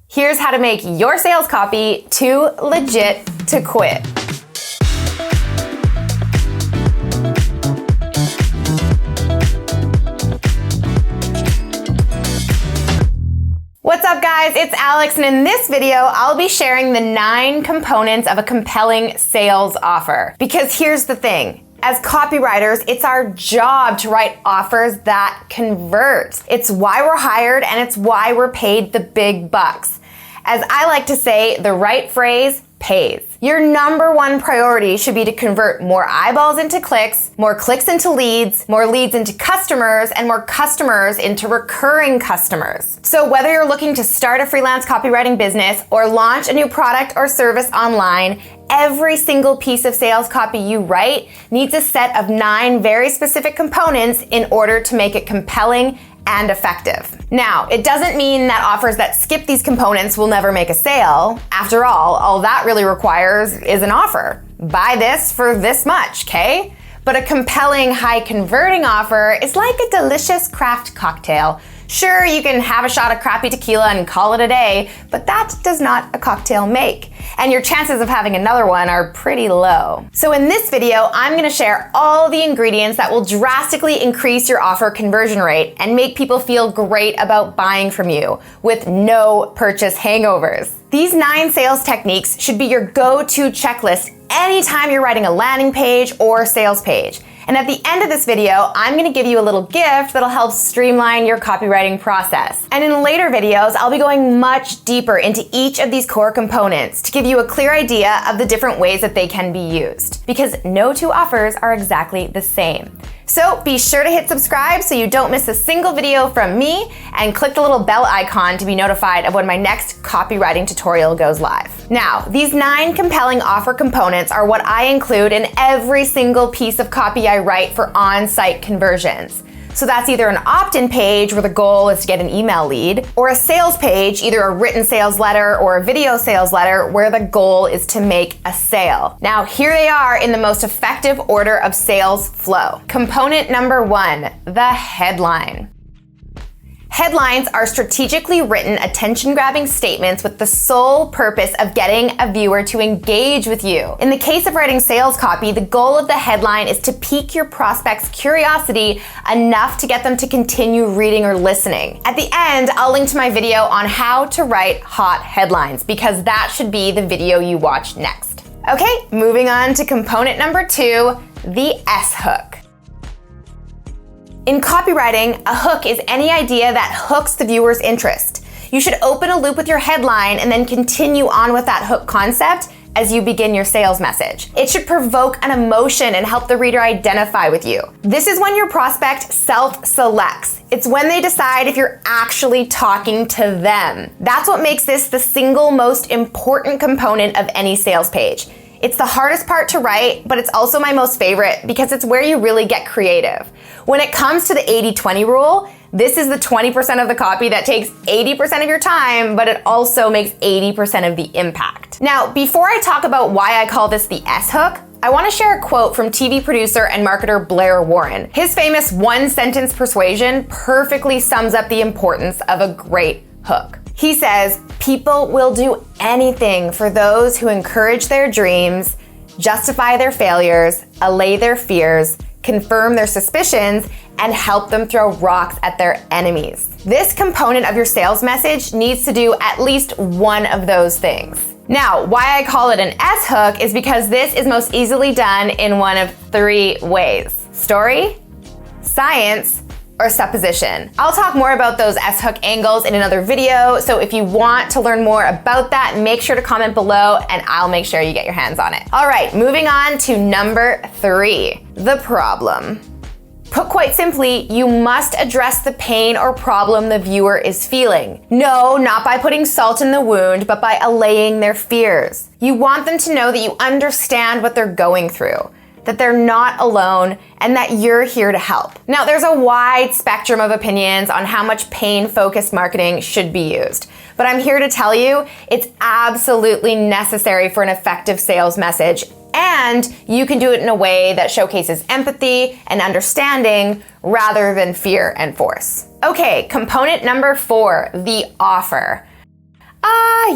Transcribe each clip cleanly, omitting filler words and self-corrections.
Here's how to make your sales copy too legit to quit. What's up guys, it's Alex, and in this video, I'll be sharing the 9 components of a compelling sales offer. Because here's the thing, as copywriters, it's our job to write offers that convert. It's why we're hired and it's why we're paid the big bucks. As I like to say, the right phrase pays. Your number one priority should be to convert more eyeballs into clicks, more clicks into leads, more leads into customers, and more customers into recurring customers. So whether you're looking to start a freelance copywriting business or launch a new product or service online, every single piece of sales copy you write needs a set of 9 very specific components in order to make it compelling and effective. Now, it doesn't mean that offers that skip these components will never make a sale. After all that really requires is an offer. Buy this for this much, okay? But a compelling, high converting offer is like a delicious craft cocktail. Sure, you can have a shot of crappy tequila and call it a day, but that does not a cocktail make. And your chances of having another one are pretty low. So in this video, I'm gonna share all the ingredients that will drastically increase your offer conversion rate and make people feel great about buying from you with no purchase hangovers. These 9 sales techniques should be your go-to checklist anytime you're writing a landing page or sales page. And at the end of this video, I'm gonna give you a little gift that'll help streamline your copywriting process. And in later videos, I'll be going much deeper into each of these core components to give you a clear idea of the different ways that they can be used. Because no 2 offers are exactly the same. So be sure to hit subscribe so you don't miss a single video from me, and click the little bell icon to be notified of when my next copywriting tutorial goes live. Now, these 9 compelling offer components are what I include in every single piece of copy I write for on-site conversions. So that's either an opt-in page where the goal is to get an email lead, or a sales page, either a written sales letter or a video sales letter where the goal is to make a sale. Now here they are in the most effective order of sales flow. Component number 1, the headline. Headlines are strategically written, attention-grabbing statements with the sole purpose of getting a viewer to engage with you. In the case of writing sales copy, the goal of the headline is to pique your prospect's curiosity enough to get them to continue reading or listening. At the end, I'll link to my video on how to write hot headlines, because that should be the video you watch next. Okay, moving on to component number 2, the S-hook. In copywriting, a hook is any idea that hooks the viewer's interest. You should open a loop with your headline and then continue on with that hook concept as you begin your sales message. It should provoke an emotion and help the reader identify with you. This is when your prospect self-selects. It's when they decide if you're actually talking to them. That's what makes this the single most important component of any sales page. It's the hardest part to write, but it's also my most favorite because it's where you really get creative. When it comes to the 80-20 rule, this is the 20% of the copy that takes 80% of your time, but it also makes 80% of the impact. Now, before I talk about why I call this the S-hook, I want to share a quote from TV producer and marketer Blair Warren. His famous one-sentence persuasion perfectly sums up the importance of a great hook. He says, "People will do anything for those who encourage their dreams, justify their failures, allay their fears, confirm their suspicions, and help them throw rocks at their enemies." This component of your sales message needs to do at least one of those things. Now, why I call it an S-hook is because this is most easily done in one of 3 ways: story, science, or supposition. I'll talk more about those S-hook angles in another video, so if you want to learn more about that, make sure to comment below and I'll make sure you get your hands on it. All right, moving on to number 3, the problem. Put quite simply, you must address the pain or problem the viewer is feeling. No, not by putting salt in the wound, but by allaying their fears. You want them to know that you understand what they're going through, that they're not alone, and that you're here to help. Now, there's a wide spectrum of opinions on how much pain-focused marketing should be used, but I'm here to tell you it's absolutely necessary for an effective sales message, and you can do it in a way that showcases empathy and understanding rather than fear and force. Okay, component number 4, the offer.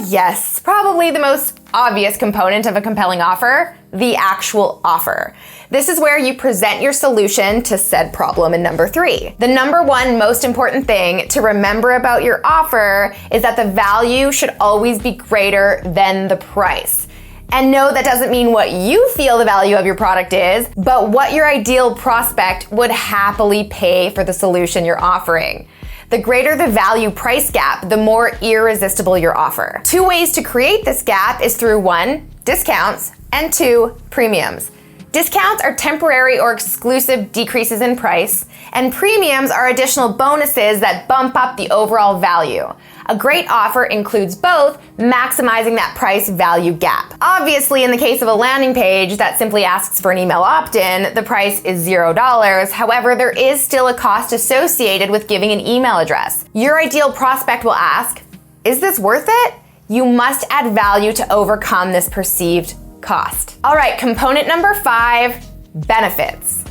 Yes, probably the most obvious component of a compelling offer, the actual offer. This is where you present your solution to said problem in number 3. The number one most important thing to remember about your offer is that the value should always be greater than the price. And no, that doesn't mean what you feel the value of your product is, but what your ideal prospect would happily pay for the solution you're offering. The greater the value price gap, the more irresistible your offer. 2 ways to create this gap is through 1, discounts, and 2, premiums. Discounts are temporary or exclusive decreases in price, and premiums are additional bonuses that bump up the overall value. A great offer includes both, maximizing that price-value gap. Obviously, in the case of a landing page that simply asks for an email opt-in, the price is $0. However, there is still a cost associated with giving an email address. Your ideal prospect will ask, "Is this worth it?" You must add value to overcome this perceived cost. All right, component number 5, benefits.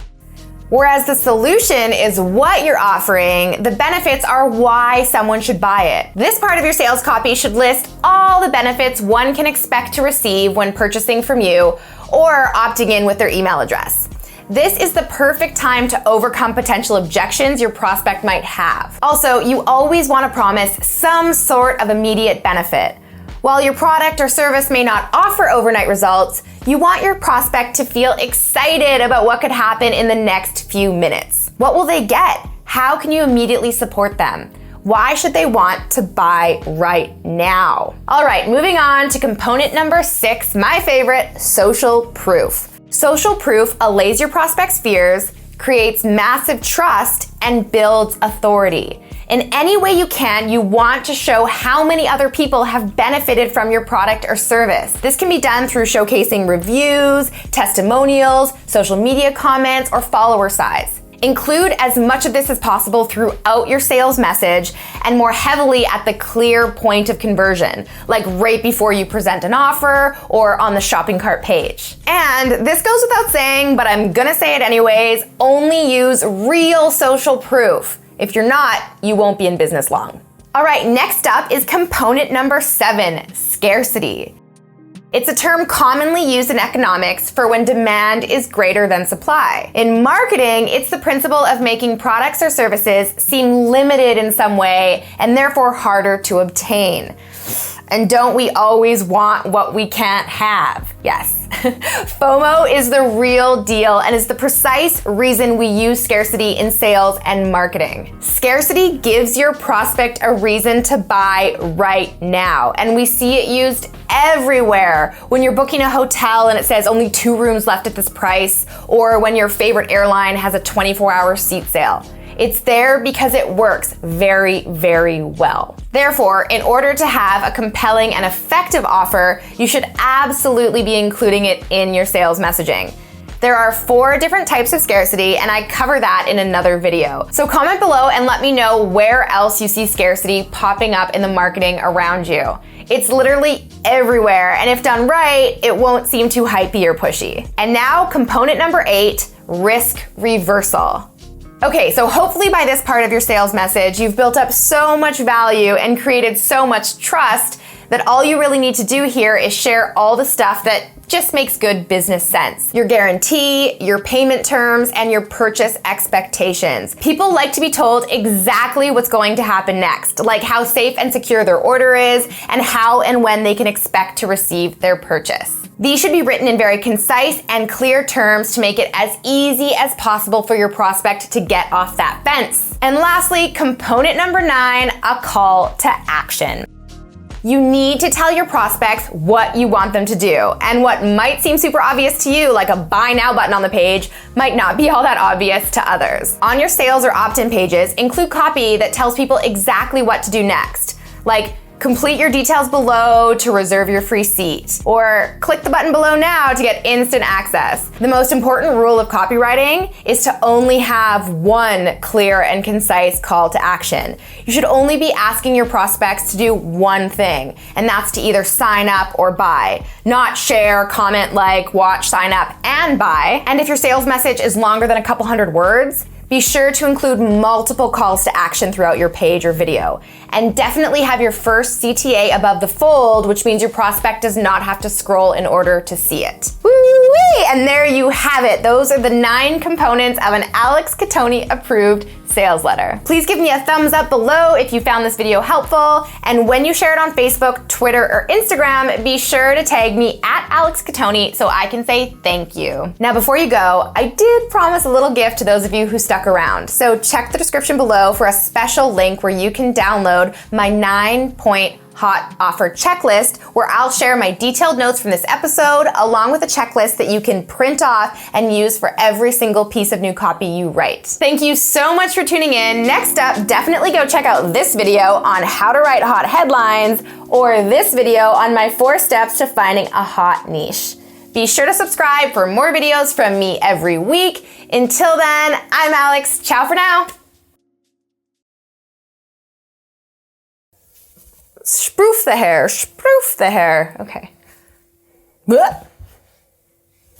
Whereas the solution is what you're offering, the benefits are why someone should buy it. This part of your sales copy should list all the benefits one can expect to receive when purchasing from you or opting in with their email address. This is the perfect time to overcome potential objections your prospect might have. Also, you always want to promise some sort of immediate benefit. While your product or service may not offer overnight results, you want your prospect to feel excited about what could happen in the next few minutes. What will they get? How can you immediately support them? Why should they want to buy right now? All right, moving on to component number 6, my favorite, social proof. Social proof allays your prospect's fears, creates massive trust, and builds authority. In any way you can, you want to show how many other people have benefited from your product or service. This can be done through showcasing reviews, testimonials, social media comments, or follower size. Include as much of this as possible throughout your sales message and more heavily at the clear point of conversion, like right before you present an offer or on the shopping cart page. And this goes without saying, but I'm gonna say it anyways, only use real social proof. If you're not, you won't be in business long. All right, next up is component number 7, scarcity. It's a term commonly used in economics for when demand is greater than supply. In marketing, it's the principle of making products or services seem limited in some way and therefore harder to obtain. And don't we always want what we can't have? Yes. FOMO is the real deal and is the precise reason we use scarcity in sales and marketing. Scarcity gives your prospect a reason to buy right now, and we see it used everywhere. When you're booking a hotel and it says only 2 rooms left at this price, or when your favorite airline has a 24-hour seat sale. It's there because it works very, very well. Therefore, in order to have a compelling and effective offer, you should absolutely be including it in your sales messaging. There are 4 different types of scarcity, and I cover that in another video. So comment below and let me know where else you see scarcity popping up in the marketing around you. It's literally everywhere, and if done right, it won't seem too hypey or pushy. And now, component number 8, risk reversal. Okay, so hopefully by this part of your sales message, you've built up so much value and created so much trust that all you really need to do here is share all the stuff that just makes good business sense. Your guarantee, your payment terms, and your purchase expectations. People like to be told exactly what's going to happen next, like how safe and secure their order is and how and when they can expect to receive their purchase. These should be written in very concise and clear terms to make it as easy as possible for your prospect to get off that fence. And lastly, component number 9, a call to action. You need to tell your prospects what you want them to do, and what might seem super obvious to you, like a buy now button on the page, might not be all that obvious to others. On your sales or opt-in pages, include copy that tells people exactly what to do next, like complete your details below to reserve your free seat, or click the button below now to get instant access. The most important rule of copywriting is to only have one clear and concise call to action. You should only be asking your prospects to do one thing, and that's to either sign up or buy, not share, comment, like, watch, sign up, and buy. And if your sales message is longer than a couple hundred words, Be sure to include multiple calls to action throughout your page or video. And definitely have your first CTA above the fold, which means your prospect does not have to scroll in order to see it. Woo-wee! And there you have it. Those are the 9 components of an Alex Catoni approved sales letter. Please give me a thumbs up below if you found this video helpful. And when you share it on Facebook, Twitter, or Instagram, be sure to tag me at Alex Catoni so I can say thank you. Now, before you go, I did promise a little gift to those of you who stuck around. So check the description below for a special link where you can download my 9-point hot offer checklist, where I'll share my detailed notes from this episode along with a checklist that you can print off and use for every single piece of new copy you write. Thank you so much for tuning in. Next up, definitely go check out this video on how to write hot headlines, or this video on my 4 steps to finding a hot niche. Be sure to subscribe for more videos from me every week. Until then, I'm Alex. Ciao for now. Sproof the hair, sproof the hair. Okay. Blech.